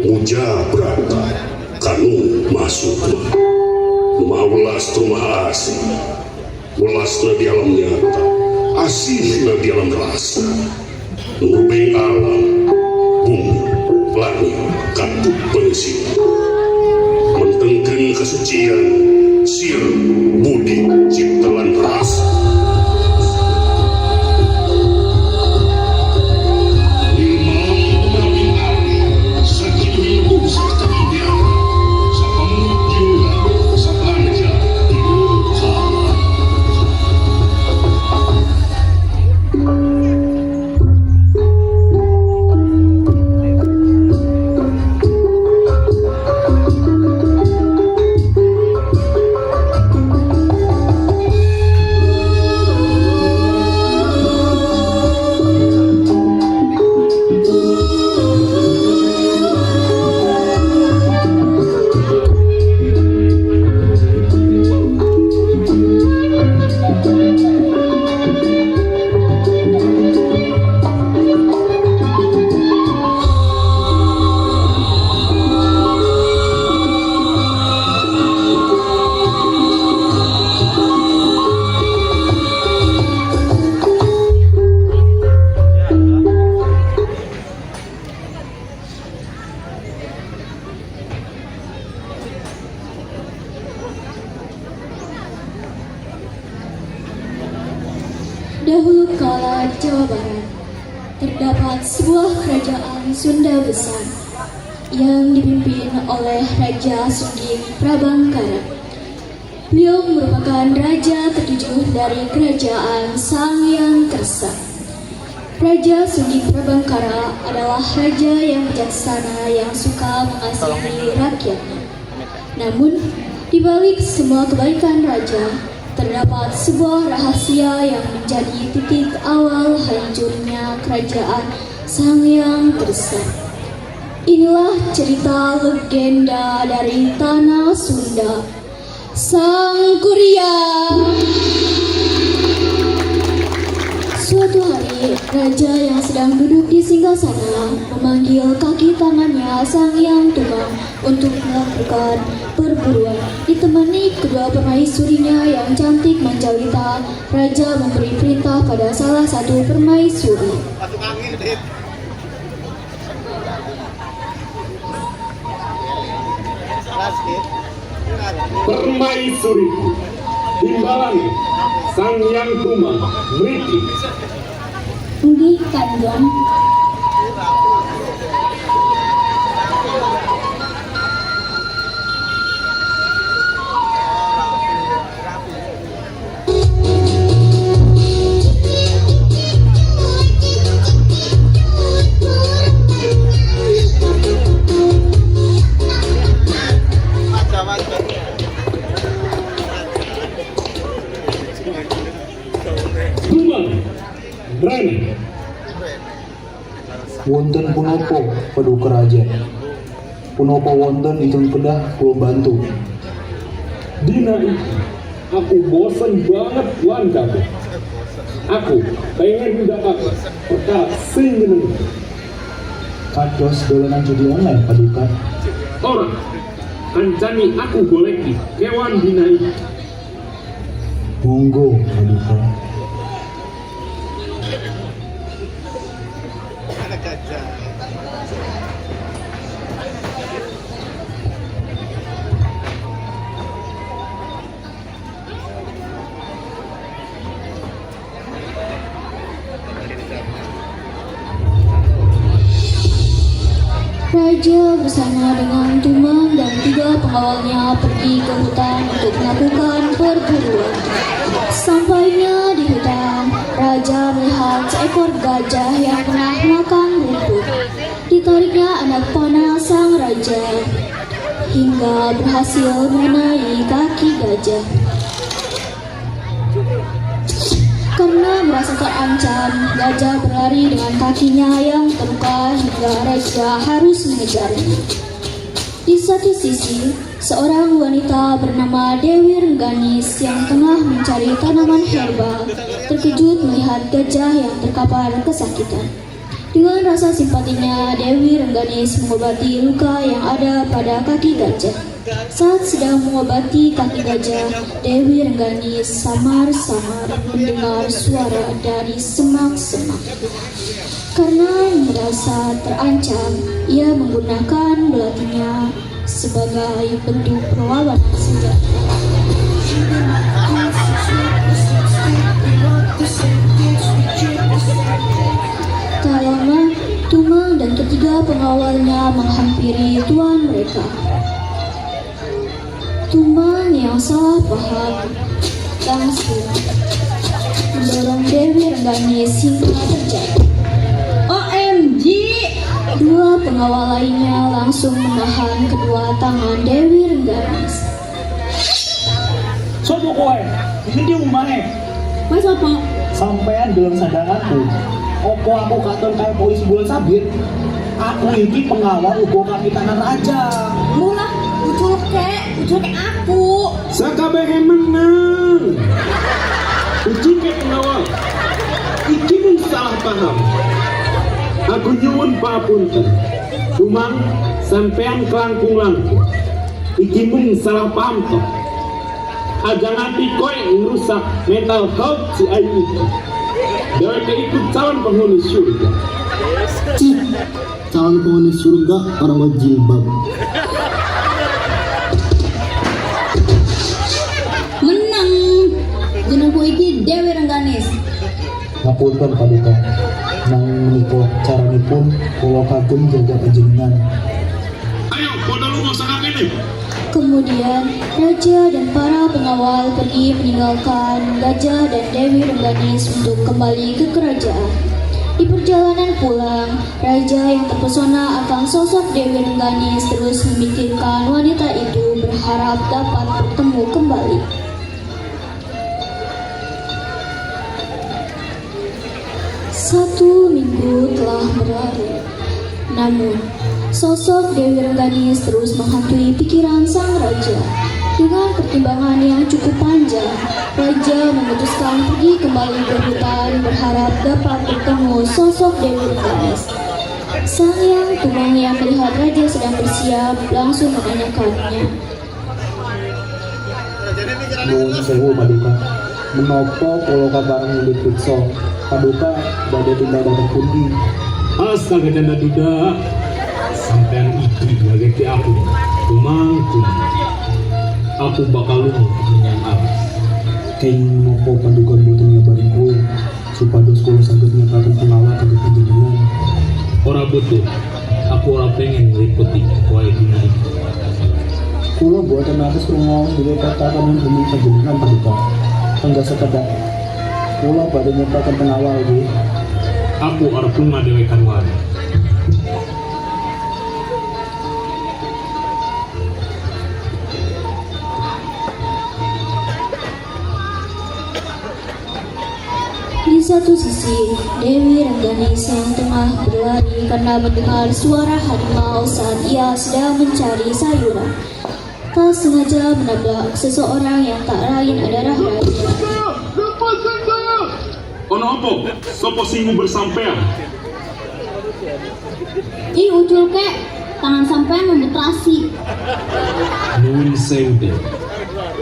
Muja Brata kanu masuk maulas rumah asih ulasna di alam nyata asihna di alam rasa nurubeng alam bumi langit katup pengisi mentengkeun kesucian sir budi ciptaan rasa Dahulu kala di Jawa Barat, terdapat sebuah kerajaan Sunda besar yang dipimpin oleh Raja Sungging Prabangkara. Beliau merupakan raja ketujuh dari kerajaan Sanghyang Kersa. Raja Sungging Prabangkara adalah raja yang bijaksana yang suka mengasihi rakyatnya. Namun, di balik semua kebaikan raja, terdapat sebuah rahasia yang menjadi titik awal hancurnya kerajaan Sanghyang Kersa. Inilah cerita legenda dari tanah Sunda, Sang Kuryang. Suatu hari, raja yang sedang duduk di singgasana memanggil kaki tangannya Sanghyang Tumang untuk melakukan perburuan. Ditemani kedua permaisurinya yang cantik menjalita, raja memberi perintah pada salah satu permaisuri. Permaisuri timbalan Sanghyang Tumang mriki. Nggih, Kanjeng. Rani wonten punapa paduka raja? Punapa wonten ingkang kedah kula bantu? dina itu aku bosan banget lan kabeh. Aku pengen mendapat perkara sing nyeneng. Kados dolanan judi online paduka. Orang kancani aku goleki kewan dina itu. Monggo paduka. Raja bersama dengan Tumang dan 3 pengawalnya pergi ke hutan untuk melakukan perburuan. Sampainya di hutan, Raja melihat seekor gajah yang tengah makan rumput. Ditariknya anak panah sang raja hingga berhasil mengenai kaki gajah. Karena merasa terancam, gajah berlari dengan kakinya yang terluka hingga raja harus mengejarnya. Di satu sisi, seorang wanita bernama Dewi Rengganis yang tengah mencari tanaman herbal terkejut melihat gajah yang terkapar kesakitan. Dengan rasa simpatinya, Dewi Rengganis mengobati luka yang ada pada kaki gajah. Saat sedang mengobati kaki gajah, Dewi Rengganis samar-samar mendengar suara dari semak-semak. Karena merasa terancam, ia menggunakan belatinya sebagai bentuk perlawanan senjata. Tak lama, Tumang dan ketiga pengawalnya menghampiri tuan mereka. Tumang yang salah paham langsung mendorong Dewi Rengganis hingga terjatuh. OMG! Dua pengawal lainnya langsung menahan kedua tangan Dewi Rengganis. Sopo kowe? Ini umane. Mas apa? Sampean dalam sadanganku. Opo aku katon kayak polisi bulan sabit. Aku ini pengawal uga kapitanan raja. Mulah, ucul kek aku. Sakabehe menang. Uji ke pengawal. Iki mun salah paham. Aku nyuwun papunten. Tumang sampean kelangkung-langkung. Iki mun salah paham toh. Aja nanti kowe ngerusak mental health si Ayu itu. Deweke ikut calon penghuni surga. Cih, calon penghuni surga orang berjilbab. Menang. Jenengku iki Dewi Rengganis. Ngapunten paduka. Nang menika caranipun kula kagem jaga panjenengan. Ayo, pada lu masakan ini. Kemudian, Raja dan para pengawal pergi meninggalkan Gajah dan Dewi Rengganis untuk kembali ke kerajaan. Di perjalanan pulang, Raja yang terpesona akan sosok Dewi Rengganis terus memikirkan wanita itu berharap dapat bertemu kembali. Satu minggu telah berlalu. Namun, sosok Dewi Rengganis terus menghantui pikiran sang raja. Dengan pertimbangan yang cukup panjang, raja memutuskan pergi kembali ke hutan berharap dapat bertemu sosok Dewi Rengganis. Sang yang Tumang yang melihat raja sedang bersiap langsung menanyakannya. Nuwun sewu paduka. Menapa kula kabareng dipriksa? Paduka badhe tindak dhateng pundi? Astaga janda duda. Sampean iki ngageti aku. Tumang. Aku bakal lunga menyang alas. Kenging menapa paduka boten ngabaring kula supados kula saged nyataken pengawal kagem panjenengan. Ora betul. Aku ora pengen ngliputi wae dina iki. Kula boten atus rungaos dhewe katakan demi panjenengan paduka. Engga sekedar kula badhe nyataken pengawal nggih. Aku arep lunga dhewekan wae. Di satu sisi, Dewi Rengganis yang tengah berlari karena mendengar suara harimau saat ia sedang mencari sayuran, tak sengaja menabrak seseorang yang tak lain adalah raja. Lepaskan saya! Ono apa? Sopo singgu bersampean? Ih ucul kek, tangan sampean memutrasi. Nuwun sewu deh.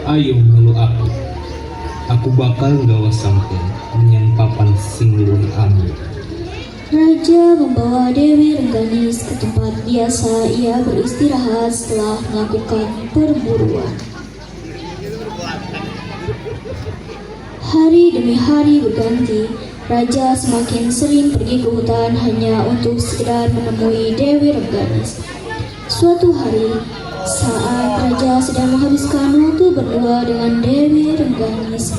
Ayo melu aku. Aku bakal gawa sampean menyang papan sing luwih aman. Raja membawa Dewi Rengganis ke tempat biasa ia beristirahat setelah melakukan perburuan. Hari demi hari berganti, Raja semakin sering pergi ke hutan hanya untuk sekedar menemui Dewi Rengganis. Suatu hari, saat Raja sedang menghabiskan waktu berdua dengan Dewi Rengganis,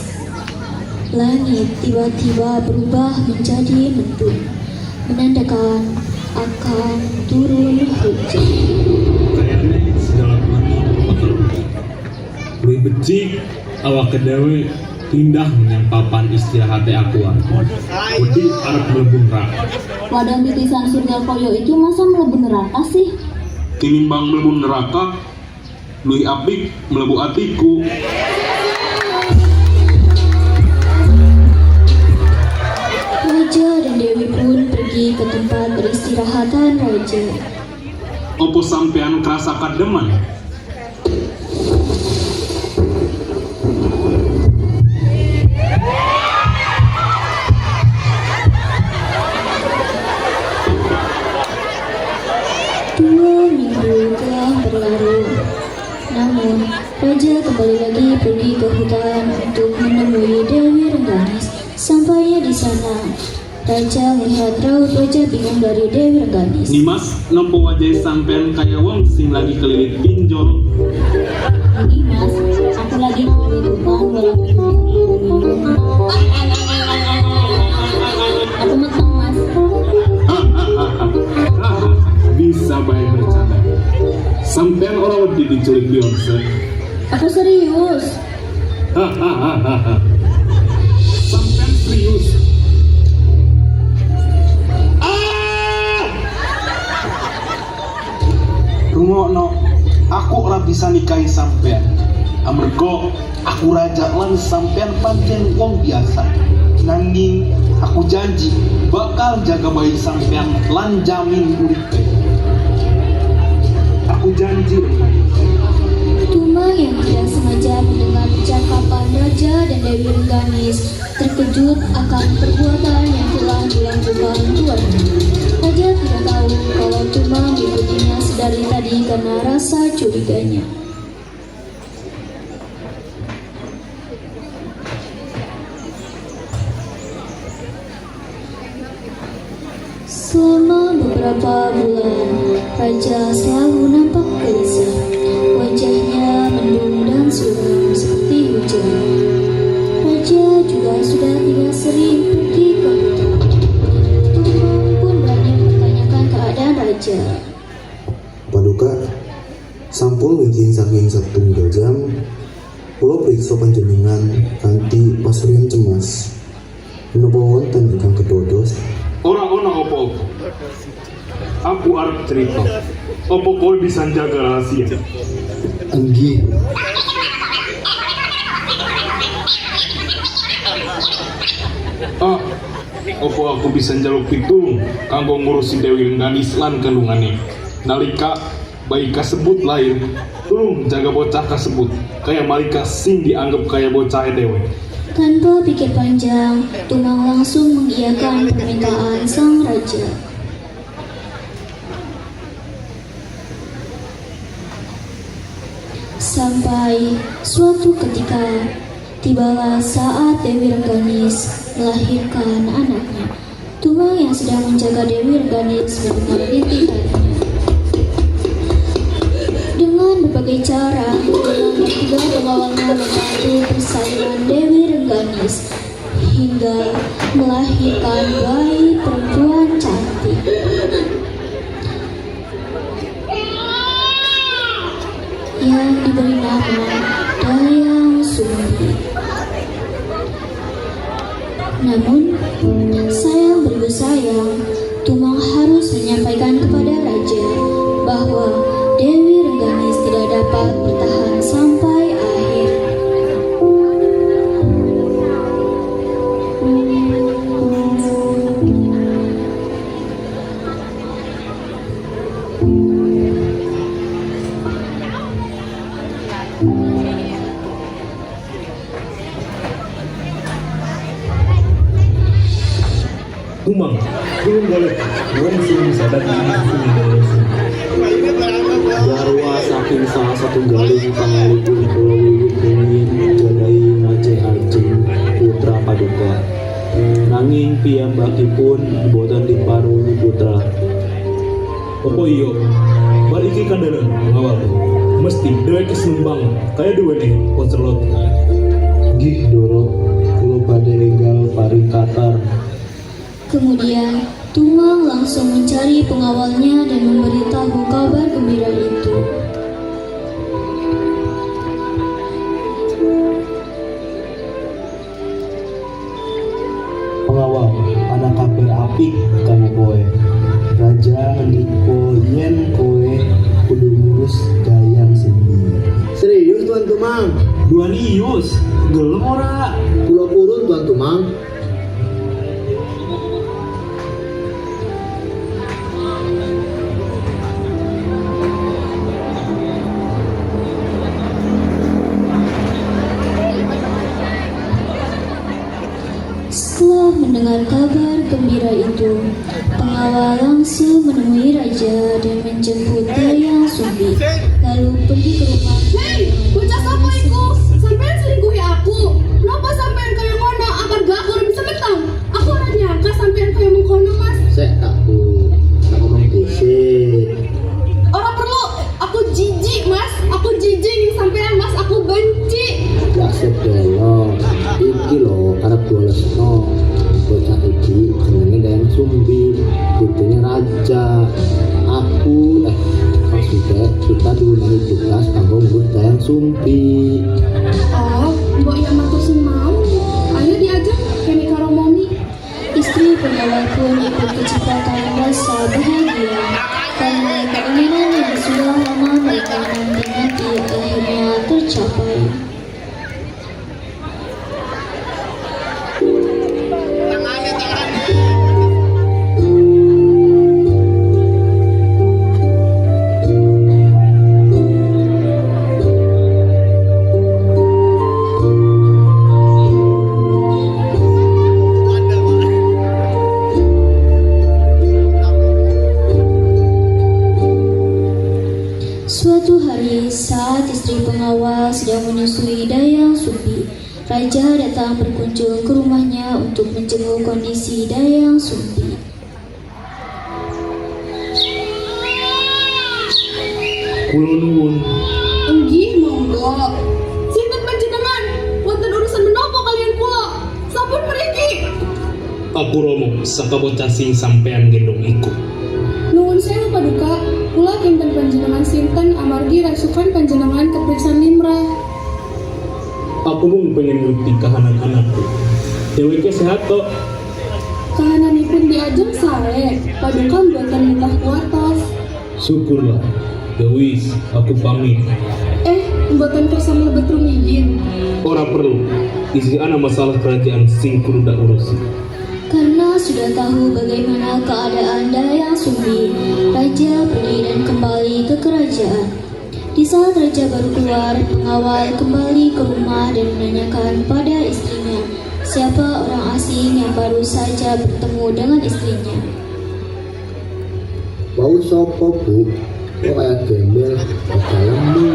langit tiba-tiba berubah menjadi mendung, menandakan akan turun hujan. Kayaknya segala mati bakal hujan. Luwih becik awak kedewe pindah menyang papan istirahat akuan. Wedi arep mlebu neraka. Wadang titisan surga koyo itu masa mlebu neraka sih? Tinimbang mlebu neraka, luwih apik mlebu atiku. Raja dan Dewi pun pergi pergi ke tempat peristirahatan raja. Opo sampean kerasa kademan? Dua minggu telah berlalu. Namun, raja kembali lagi pergi ke hutan untuk menemui Dewi Rengganis. Sampainya di sana, raja melihat raut wajah bingung dari Dewi Rengganis. Nimas, nopo wajah sampean kaya wong sing lagi kelilit pinjol. Ini mas, aku lagi nyari tukang dalam minum. Aku metong mas. Bisa baik bercanda. Sampean orang wedi diculik Beyonce. Aku serius. Sampean serius? Rungokno, aku ora bisa nikahi sampean. Amerga aku raja lan sampean pancen wong biasa. Nanging aku janji bakal jaga bayi sampean lan jamin uripe. Aku janji. Tumang yang tidak sengaja mendengar percakapan raja dan Dewi Rengganis terkejut akan perbuatan yang telah dilakukan tuannya. Raja tidak tahu kalau Tumang mengikutinya sedari tadi karena rasa curiganya. Selama beberapa bulan, raja selalu nampak gelisah. Wajahnya mendung dan suram seperti hujan. Raja juga sudah tidak sering pergi ke hutan. Tumang pun banyak mempertanyakan keadaan raja. Paduka, sampun ngijing saking satunggal jam, kula priksa panjenengan kanthi pasuryan cemas. Menapa wonten ingkang kedodos? Ora ono opo-opo. Aku arep cerita. Opo kowe bisa jaga rahasia? Anggi, Opo aku bisa njaluk pitulung kanggo ngurusi Dewi Rengganis lan kandungane. Nalika bayi kasebut lahir, tulung jaga bocah kasebut kaya malika sing dianggap kaya bocah dewe. Tanpa pikir panjang, Tumang langsung mengiyakan permintaan sang raja. Sampai suatu ketika, tibalah saat Dewi Rengganis melahirkan anaknya. Tumang yang sedang menjaga Dewi Rengganis mendengar rintihannya. Dengan berbagai cara, Tumang dan tiga pengawalnya membantu persalinan Dewi Rengganis hingga melahirkan bayi perempuan cantik. Yang diberi nama Dayang Sumbi. Namun, sayang beribu sayang, Tumang harus menyampaikan kepada raja bahwa Dewi Rengganis tidak dapat bertahan sampai akhir. Tumang, belum boleh. Wong sing sadar ini Garwa saking salah satunggaling pangalipun kula wiwit rumiyin gadhahi ngajeng ajeng putra Paduka. Nanging piyambakipun boten diparingi putra. Opo iya? Bar iki kandhane ngawal. Mesti dheweke senembang kaya duwene konselot. Nggih, Doro, kula badhe enggal paring katar. Kemudian, Tumang langsung mencari pengawalnya dan memberitahu kabar gembira itu. Pengawal, ana kabar apik kanggo kowe. Raja ngendika yen kowe kudu ngurus Dayang Sumbi. serius Tuan Tumang? Duanius, gelem ora? Kula purun Tuan Tumang. gembira itu, pengawal langsung menemui raja dan menjemput Dayang Sumbi, lalu pergi ke rumah. Hei, bocah sapa iku? Sampean selingkuhi aku. Napa sampean kaya ngono? Agar gak aku ora bisa metang. Aku ora nyangka sampean kaya mengkono, Mas. Sek aku ngomong dhisik. Ora perlu. Aku jijik, Mas. Aku jijik ning sampean, Mas. Aku benci. Ya sedelo. Iki lho arep golesno. Bocah iki jenenge Dayang Sumbi, putune raja. Aku maksudnya kita diundang tugas kanggo ngurus Dayang Sumbi. Oh, mbok yang matur sing mau. Ayo diajak kene karo Momi. Istri pengawal pun ikut kecepatan rasa bahagia karena keinginan yang sudah lama mereka nanti akhirnya tercapai. Suatu hari saat istri pengawal sedang menyusui Dayang Sumbi, raja datang berkunjung ke rumahnya untuk menjenguk kondisi Dayang Sumbi. Kula nuwun. Enggih, monggo. Sinten panjenengan? Wonten urusan menapa kalian kula? Sampun mriki. Aku Romo, saka bocah sing sampean gendong iku. Nuwun sewu paduka. Kula kinten panjenengan sinten amargi rasukan panjenengan kepriksan limrah. Aku mung pengen ngerti kahanan-anakku. Dheweke sehat kok. Kahananipun diajeng sare, paduka mboten mentah kuatos. Syukurlah. Dewis, aku pamit. Mboten kersa mlebet rumiyin. Ora perlu. Isi ana masalah kerajaan sing kudu dak urusi. Karena sudah tahu bagaimana keadaan Dayang Sumbi, raja pergi dan kembali ke kerajaan. Di saat raja baru keluar, pengawal kembali ke rumah dan menanyakan pada istrinya siapa orang asing yang baru saja bertemu dengan istrinya. Bau sopo bu? Kok kayak gembel di dalammu?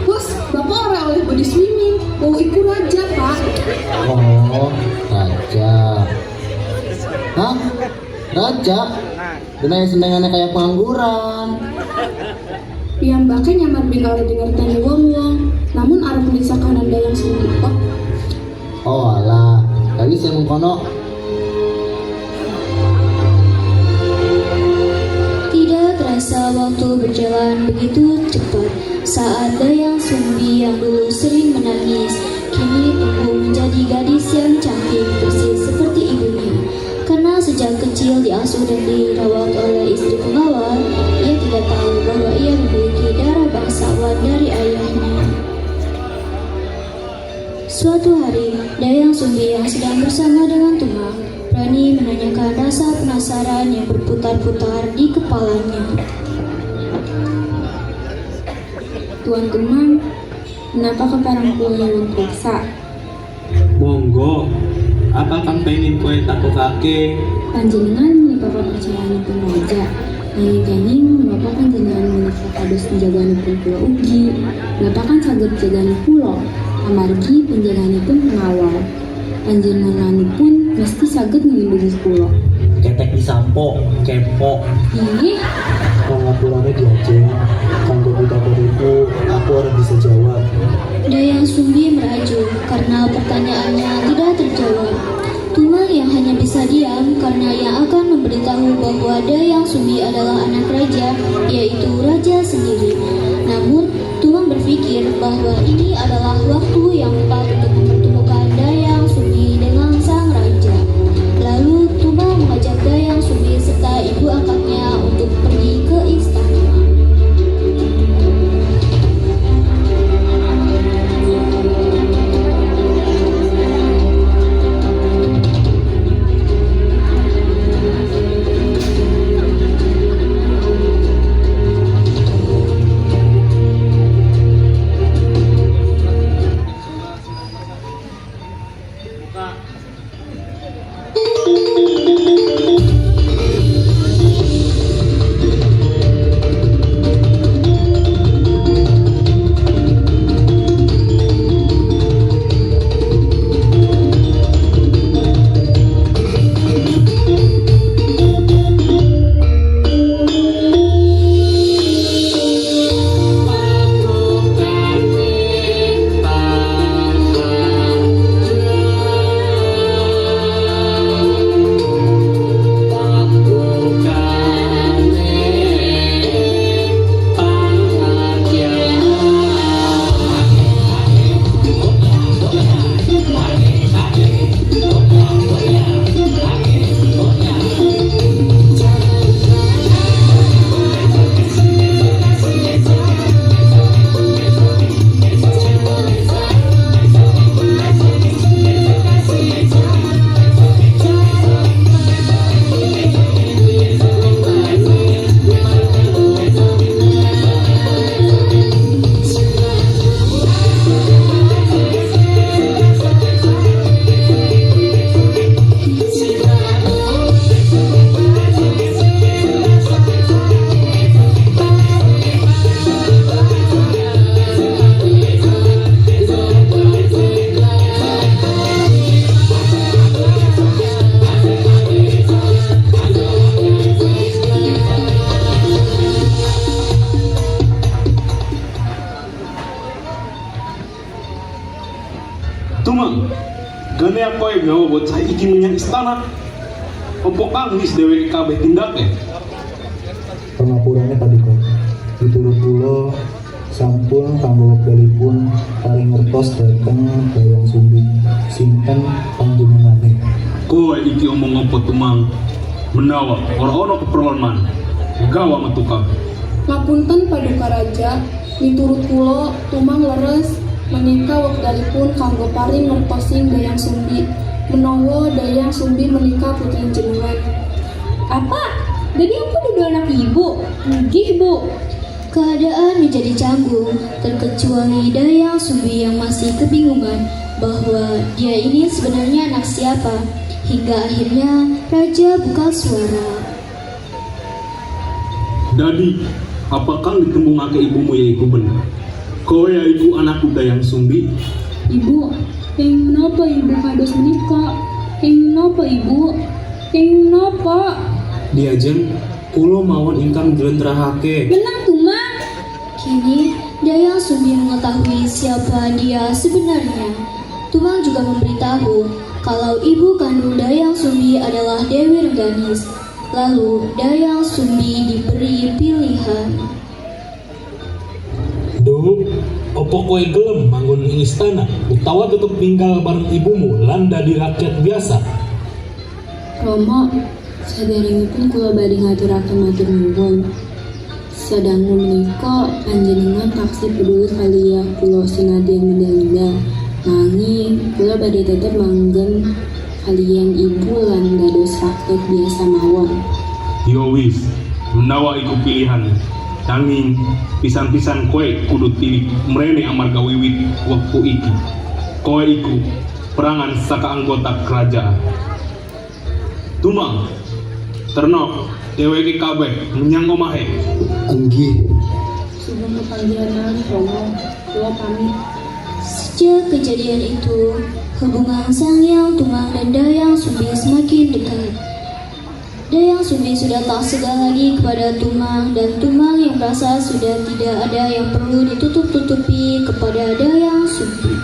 Bos, bapak ora oleh body swimming. Bau iku raja, Pak. Oh, raja. Hah? Raja? Denai senengannya kayak pengangguran. Piyambake nyamar bin oleh dengar tani wong-wong. Namun arep meriksa kanan Dayang Sumbi kok. Oh alah, tadi saya mengkono. Tidak terasa waktu berjalan begitu cepat saat Dayang Sumbi yang dulu sering menangis kini tumbuh menjadi gadis yang cantik persis seperti ibunya. Karena sejak kecil diasuh dan dirawat oleh istri pengawal, ia tidak tahu bahwa ia memiliki darah bangsawan dari ayahnya. Suatu hari, Dayang Sumbi yang sedang bersama dengan Tumang berani menanyakan rasa penasaran yang berputar-putar di kepalanya. Tuan Tumang, kenapa keparang kula nyuwun periksa? Monggo. Apa kang pengen kowe takokake? Panjenengan menika percayaanipun raja. Nanging kening menapa panjenengan menika kados penjagaanipun kula ugi. Napa kan saged jagani kula amargi panjenenganipun pengawal. Panjenenganipun mesti saged nglindungi kula. Ketek disampo, kepo. Ih, Pengaturannya diajeng, kanggo kita beriku, aku orang bisa jawab. Dayang Sumbi merajuk karena pertanyaannya tidak terjawab. Tumang yang hanya bisa diam karena yang akan memberitahu bahwa Dayang Sumbi adalah anak raja, yaitu raja sendiri. Namun, Tumang berpikir bahwa ini adalah waktu yang tepat untuk mempertemukan Dayang Sumbi dengan sang raja. Lalu, Tumang mengajak Dayang Sumbi serta ibu angkatnya untuk pergi ke istana. Tumang, gane apa yang gawa bocah iki menyang istana? Opo kang wis dheweke kabeh tindake? Pangapurane paduka. Miturut kula sampun kanggo wektalipun paring ngertos dhateng Dayang Sumbi sinten panjenengane. Kowe iki omong apa Tumang? Menawa ora ana keperluan man, gawa metu kabeh. Ngapunten paduka raja, miturut kula Tumang leres menika wektalipun kanggo paring ngertosing Dayang Sumbi menawa Dayang Sumbi menika putri jenengan. Apa? Jadi aku dudu anak ibu? Nggih, Bu. Keadaan menjadi canggung, terkecuali Dayang Sumbi yang masih kebingungan bahwa dia ini sebenarnya anak siapa. Hingga akhirnya Raja buka suara. Dadi, apakah ditembungake ibumu yaiku bener? Kowe yaiku anakku Dayang Sumbi? Ibu, yang menapa ibu kados menika? Yang menapa ibu? Yang menapa? Diajeng kula mawon ingkang njlentrehake. Menang Tumang. Kini Dayang Sumbi mengetahui siapa dia sebenarnya. Tumang juga memberitahu kalau ibu kandung Dayang Sumbi adalah Dewi Rengganis. Lalu Dayang Sumbi diberi pilihan. Duh, opo kowe gelem manggon ing istana utawa tetep tinggal bareng ibumu lan dadi rakyat biasa? Romo, saderengipun kula badhe ngaturaken matur nuwun. Sadangu menika panjenengan taksih peduli kaliya kula sinadyan minda-minda. Nanging kula badhe tetep manggen kalian ibu lan dados rakyat biasa mawon. Yo wis, menawa iku pilihan. Nanging pisan-pisan kowe kudu tilik mrene amarga wiwit wektu iki. Kowe iku perangan saka anggota kerajaan. Tumang, terno dheweke kabeh menyang omahe. Enggih. Sebelum kepanjangan Romo, kula pamit. Sejak kejadian itu, hubungan Sangyang Tumang dan Dayang Sumbi semakin dekat. Dayang Sumbi sudah tak segan lagi kepada Tumang, dan Tumang yang merasa sudah tidak ada yang perlu ditutup-tutupi kepada Dayang Sumbi.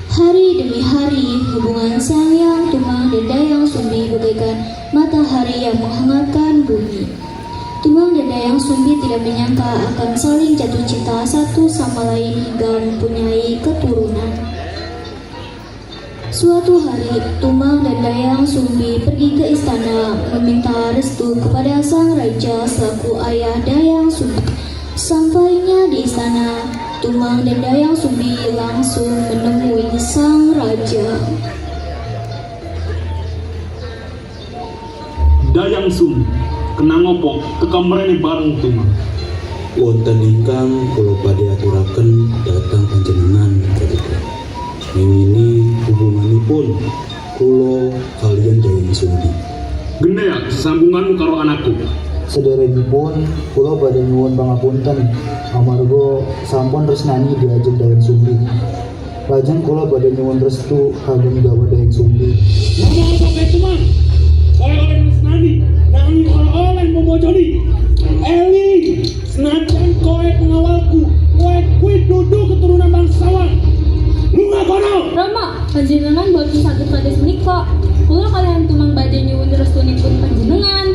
Hari demi hari, hubungan Sangyang Tumang dan Dayang Sumbi bagaikan matahari yang menghangatkan bumi. Tumang dan Dayang Sumbi tidak menyangka akan saling jatuh cinta satu sama lain hingga mempunyai keturunan. Suatu hari, Tumang dan Dayang Sumbi pergi ke istana meminta restu kepada sang raja selaku ayah Dayang Sumbi. Sampainya di istana, Tumang dan Dayang Sumbi langsung menemui sang raja. Dayang Sumbi, kena ngopo kekamrene bareng Tumang. Wonten ingkang kula badhe aturaken dhateng panjenengan paduka. Ini hubunganipun kula kalian Dayang Sumbi. Gene ya sesambunganmu karo anakku. Sederengipun kula badhe nyuwun pangapunten amarga sampun resnani diajeng Dayang Sumbi. Lajeng kula badhe nyuwun restu kagem gawa Dayang Sumbi. Ngomong apa kayak Tumang? Oleh Resnani, nanging oleh memojoni. Eli, senajan kowe pengawalku, kowe kuwi dudu keturunan bangsawan. Lu ngakono? Romo, panjenengan boten saged kados menika. Kula kalian Tumang badhe nyuwun restunipun panjenengan.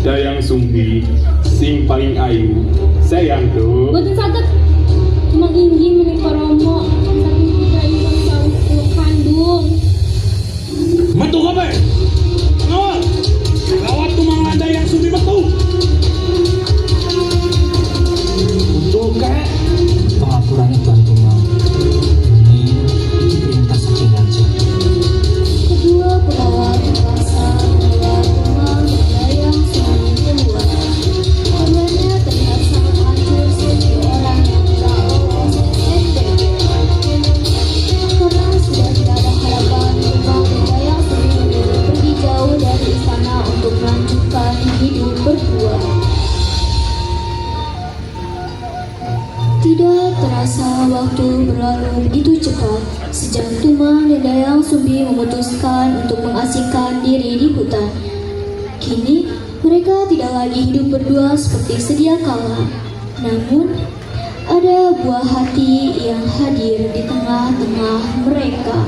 Dayang Sumbi, sing paling ayu, sayang tuh. Boten saged. Tumang inggih menika Romo, saking putranipun saus kula kandung. Metu kabeh. Ngawal. Rawat Tumang lan Dayang Sumbi metu. Untuk kek pengapurannya Tuan Tumang. Ini perintah saking raja. Kedua pengawal terpaksa membawa Tumang dan Dayang Sumbi keluar. Keduanya terlihat sangat hancur seperti orang yang tak lolos SNBP. Karena sudah tidak ada harapan, Tumang dan Dayang Sumbi memilih pergi jauh dari istana untuk melanjutkan hidup berdua. Tidak terasa waktu berlalu begitu cepat sejak Tumang dan Dayang Sumbi memutuskan untuk mengasingkan diri di hutan. Kini mereka tidak lagi hidup berdua seperti sedia kala. Namun ada buah hati yang hadir di tengah-tengah mereka.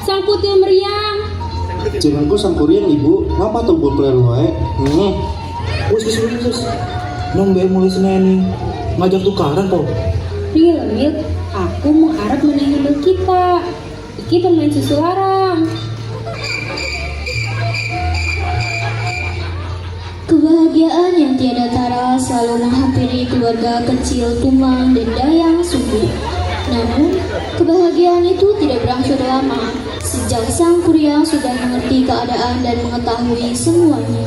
Sang putih meriang. Janganku sangkurian ibu, ngapa tuh buat player wae? Wis. Nong bae mulai seneni. Ngajak tukaran po. Real milk, aku mau arep menangi milk kita. Iki permain susu larang. Kebahagiaan yang tiada tara selalu menghampiri keluarga kecil Tumang dan Dayang Sumbi. Namun, kebahagiaan itu tidak berangsur lama. Sejak Sang Kuryang sudah mengerti keadaan dan mengetahui semuanya.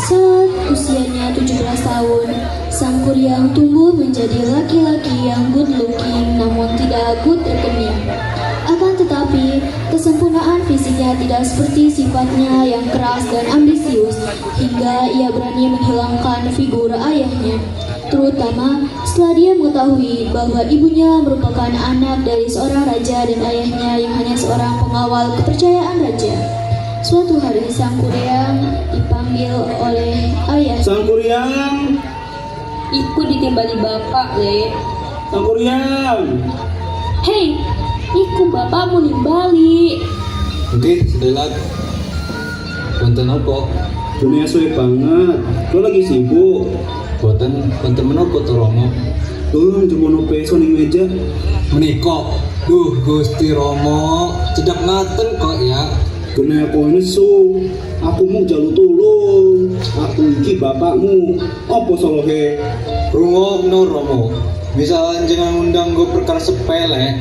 Saat usianya 17 tahun, Sang Kuryang tumbuh menjadi laki-laki yang good looking namun tidak good reckoning. Akan tetapi, kesempurnaan fisiknya tidak seperti sifatnya yang keras dan ambisius, hingga ia berani menghilangkan figur ayahnya. Terutama setelah dia mengetahui bahwa ibunya merupakan anak dari seorang raja dan ayahnya yang hanya seorang pengawal kepercayaan raja. Suatu hari Sang Kuryang dipanggil oleh ayah. Sang Kuryang, Iku ditimbali bapak, Le. Sang Kuryang. Hei, iku bapakmu nimbali. Oke, sedelat. Wonten apa? Dunia suwe banget. Kau lagi sibuk. Wonten menapa to Rama? Tolong jemono peso ning meja. Menika. Duh, Gusti Rama, cedak ngaten kok ya. Kena aku nesu. Aku mau jalu tulung. Aku iki bapakmu. Apa solohe? Rungokno Rama. Misalnya jangan undang gue perkara sepele,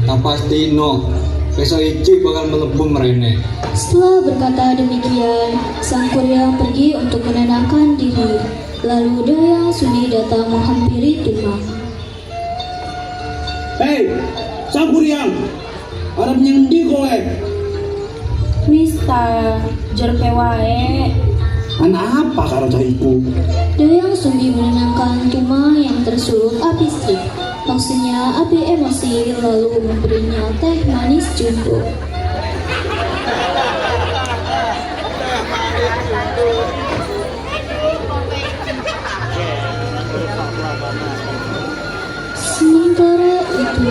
tak pasti no. Besok iki bakal melebur merene. Setelah berkata demikian, Sang Kuryang pergi untuk menenangkan diri. Lalu Dayang Sumbi datang menghampiri Tumang. Hei, Sang Kuryang. Arep nyendi kowe? Mista, jerke wae. Anak apa karo cah iku? Dayang Sumbi menenangkan Tumang yang tersulut api strik. Maksudnya api emosi, lalu memberinya teh manis jumbo. Sementara itu,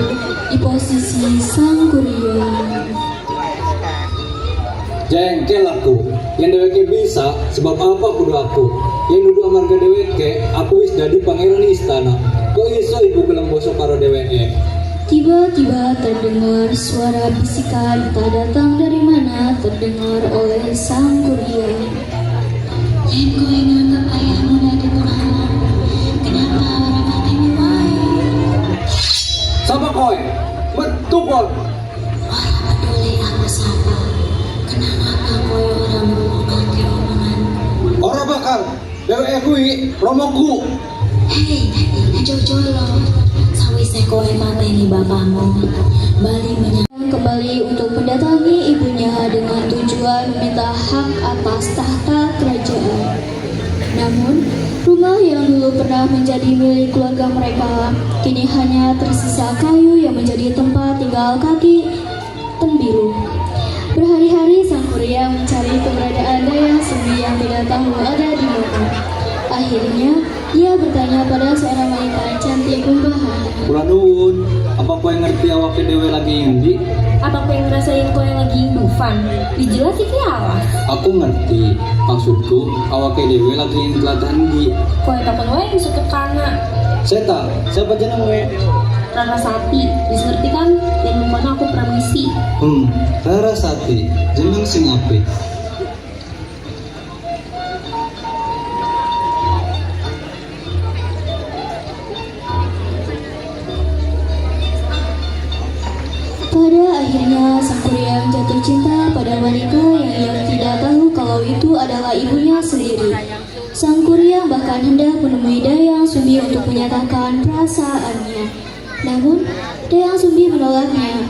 di posisi Sang Kuryang, Jengkel aku, yang dheweke bisa, sebab apa kudu aku? Yang nuduh amarga dheweke, aku wis dadi pangeran istana. Kok iso ibu gelem bosok karo dheweke? tiba-tiba terdengar suara bisikan tak datang dari mana terdengar oleh Sang Kuryang. Yen kowe nganggep ayahmu dadi penghalang, kenapa orang mateni wae? Sapa kowe? Metu kon. Ora peduli aku sapa. Kenapa kowe ora ngrungokake omongan? Ora bakal. Dheweke kuwi romoku. Hei, aja jolo. Sawise kowe mateni bapakmu, bali menyang Kembali untuk mendatangi ibunya dengan tujuan meminta hak atas tahta kerajaan. Namun, rumah yang dulu pernah menjadi milik keluarga mereka kini hanya tersisa kayu yang menjadi tempat tinggal kaki tembiru. Berhari-hari Sang Kuryang mencari keberadaan Dayang Sumbi yang tidak tahu ada di mana. Akhirnya, ia bertanya pada seorang wanita cantik rumpahan. Kula nuwun, apa kowe ngerti awake dhewe lagi ngendi? Apa kowe ngerasain kowe lagi dufan? Dijelas iki awas. Aku ngerti. Maksudku, awake dhewe lagi ing tlatah ndi? Kowe takon wae bisa kekana. Seta, siapa jenenge? Rara Sati, wis ngerti kan? Yang mukanya aku permisi. Larasati, jeneng sing apik. Pada akhirnya Sang Kuryang jatuh cinta pada wanita yang ia tidak tahu kalau itu adalah ibunya sendiri. Sang Kuryang bahkan hendak menemui Dayang Sumbi untuk menyatakan perasaannya. Namun, Dayang Sumbi menolaknya.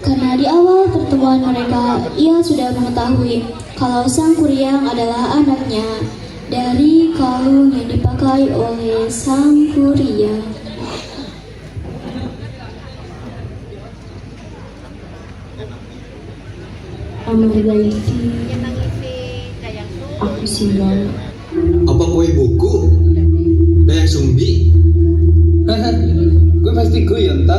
Karena di awal pertemuan mereka, ia sudah mengetahui kalau Sang Kuryang adalah anaknya dari kalung yang dipakai oleh Sang Kuryang. Amargaiti, aku Simon. Apa kowe buku? Dayang Sumbi? Gue pasti gue ya entah.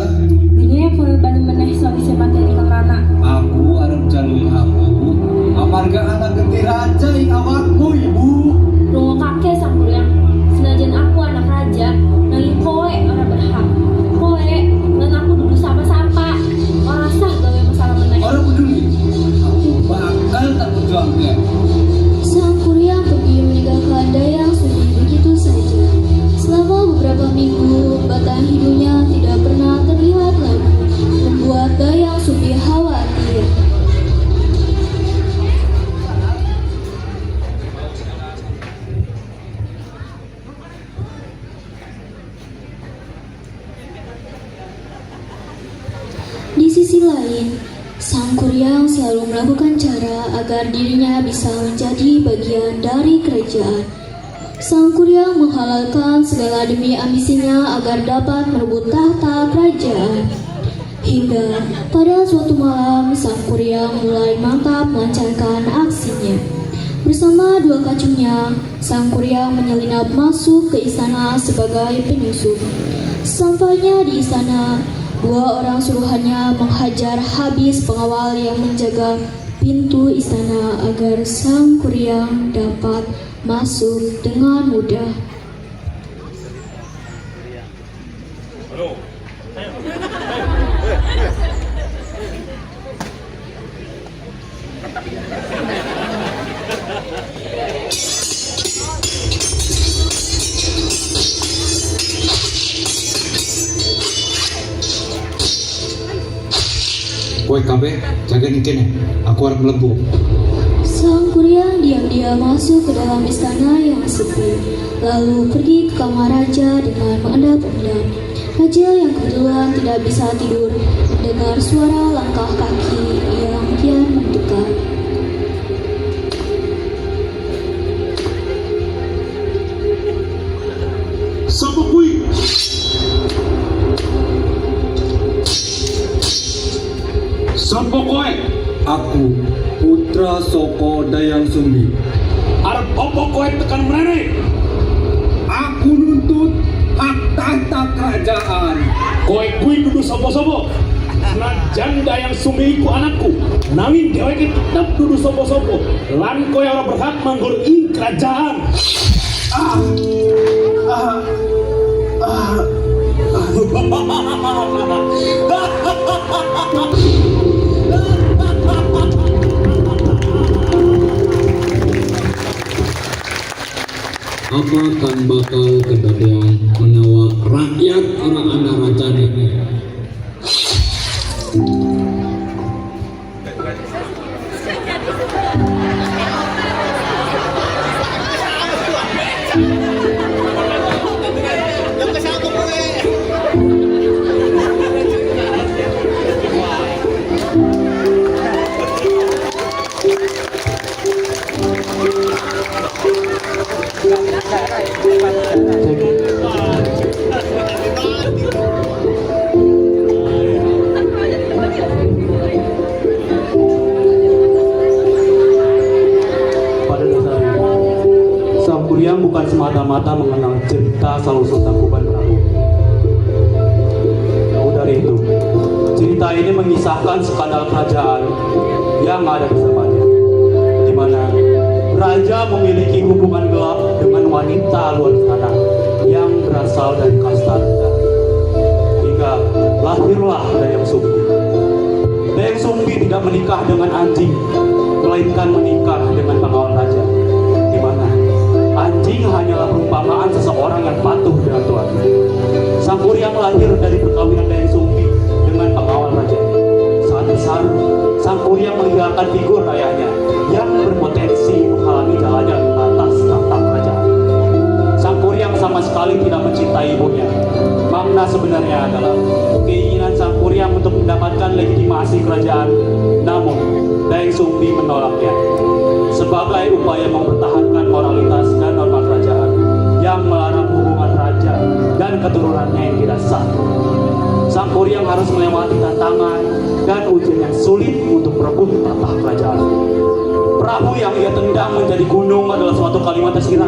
Ini kowe bani meneh sawise materi Kang Rana. Aku arep jaluk aku amarga anak genti raja ing awakku ibu. Rungo kakek Sangkuryang, senajan aku anak raja, nanging kowe ora berhak. Kowe dan aku dulu sama-sama. Ora sah gawe masalah meneh. Orang peduli. Aku bakal tak perjuangke. Sang Kuryang pergi meninggalkan Dayang Sumbi begitu saja. Selama beberapa minggu, batang hidungnya tidak pernah terlihat lagi, membuat Dayang Sumbi khawatir. Di sisi lain, Sang Kuryang selalu melakukan cara agar dirinya bisa menjadi bagian dari kerajaan. Sang Kuryang menghalalkan segala demi ambisinya agar dapat merebut tahta kerajaan. Hingga pada suatu malam, Sang Kuryang mulai mantap melancarkan aksinya. Bersama dua kacungnya, Sang Kuryang menyelinap masuk ke istana sebagai penyusup. Sampainya di istana, dua orang suruhannya menghajar habis pengawal yang menjaga pintu istana agar Sang Kuryang dapat masuk dengan mudah. Kowe kabeh jagain kene. Aku arep mlebu. Sang Kuryang diam-diam masuk ke dalam istana yang sepi, lalu pergi ke kamar raja dengan mengendap-endap. Raja yang kebetulan tidak bisa tidur mendengar suara langkah kaki yang kian mendekat. Sapa kuwi? Sapa kowe? Aku putra Soko Dayang Sumbi. Arep opo kowe tekan mrene? Aku nuntut hak tahta kerajaan. Kowe kuwi dudu sapa-sapa? Senajan Dayang Sumbi iku anakku, nanging dheweke tetep dudu sapa-sapa. Lan kowe ora berhak manggon ing kerajaan. Apa kan bakal kedadean menawa rakyat orang anda rajane. Sang Kuryang bukan semata-mata mengenal cerita Saluso Tangkuban Prabu. Jauh dari itu, cerita ini mengisahkan skandal kerajaan yang ada di zamannya, di mana raja memiliki hubungan gelap dengan wanita luar sana yang berasal dari kasta rendah. Hingga lahirlah Dayang Sumbi. Dayang Sumbi tidak menikah dengan anjing, melainkan menikah dengan pengawal raja, di mana anjing hanyalah perumpamaan seseorang yang patuh dengan tuannya. Sang Kuryang lahir dari perkawinan Dayang Sumbi dengan pengawal raja. Saat besar, Sang Kuryang meninggalkan figur ayahnya yang berpotensi menghalangi jalannya ke atas tahta kerajaan. Sang Kuryang sama sekali tidak mencintai ibunya. Makna sebenarnya adalah keinginan Sang Kuryang untuk mendapatkan legitimasi kerajaan. Namun, Dayang Sumbi menolaknya sebagai upaya mempertahankan moralitas dan norma kerajaan yang melarang hubungan raja dan keturunannya yang tidak sah. Sang Kuryang harus melewati tantangan dan ujian yang sulit untuk merebut tahta kerajaan. Perahu yang ia tendang menjadi gunung adalah suatu kalimat tersirat,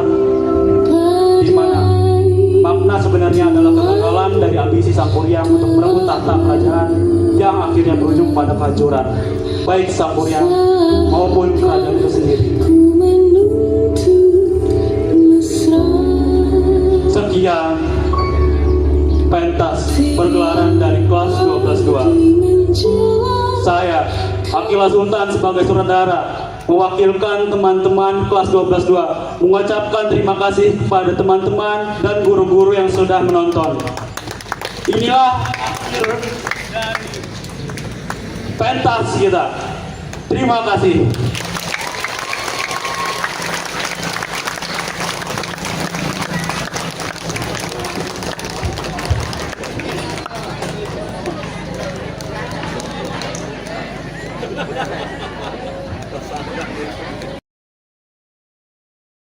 di mana makna sebenarnya adalah kegagalan dari ambisi Sang Kuryang untuk merebut tahta kerajaan yang akhirnya berujung pada kehancuran baik Sang Kuryang maupun kerajaan itu sendiri. Sekian pentas pergelaran dari kelas 12-2. Saya, Akila Sultan sebagai sutradara, mewakilkan teman-teman kelas 12-2 mengucapkan terima kasih kepada teman-teman dan guru-guru yang sudah menonton. Inilah akhir dari pentas kita. Terima kasih. Ha ha ha.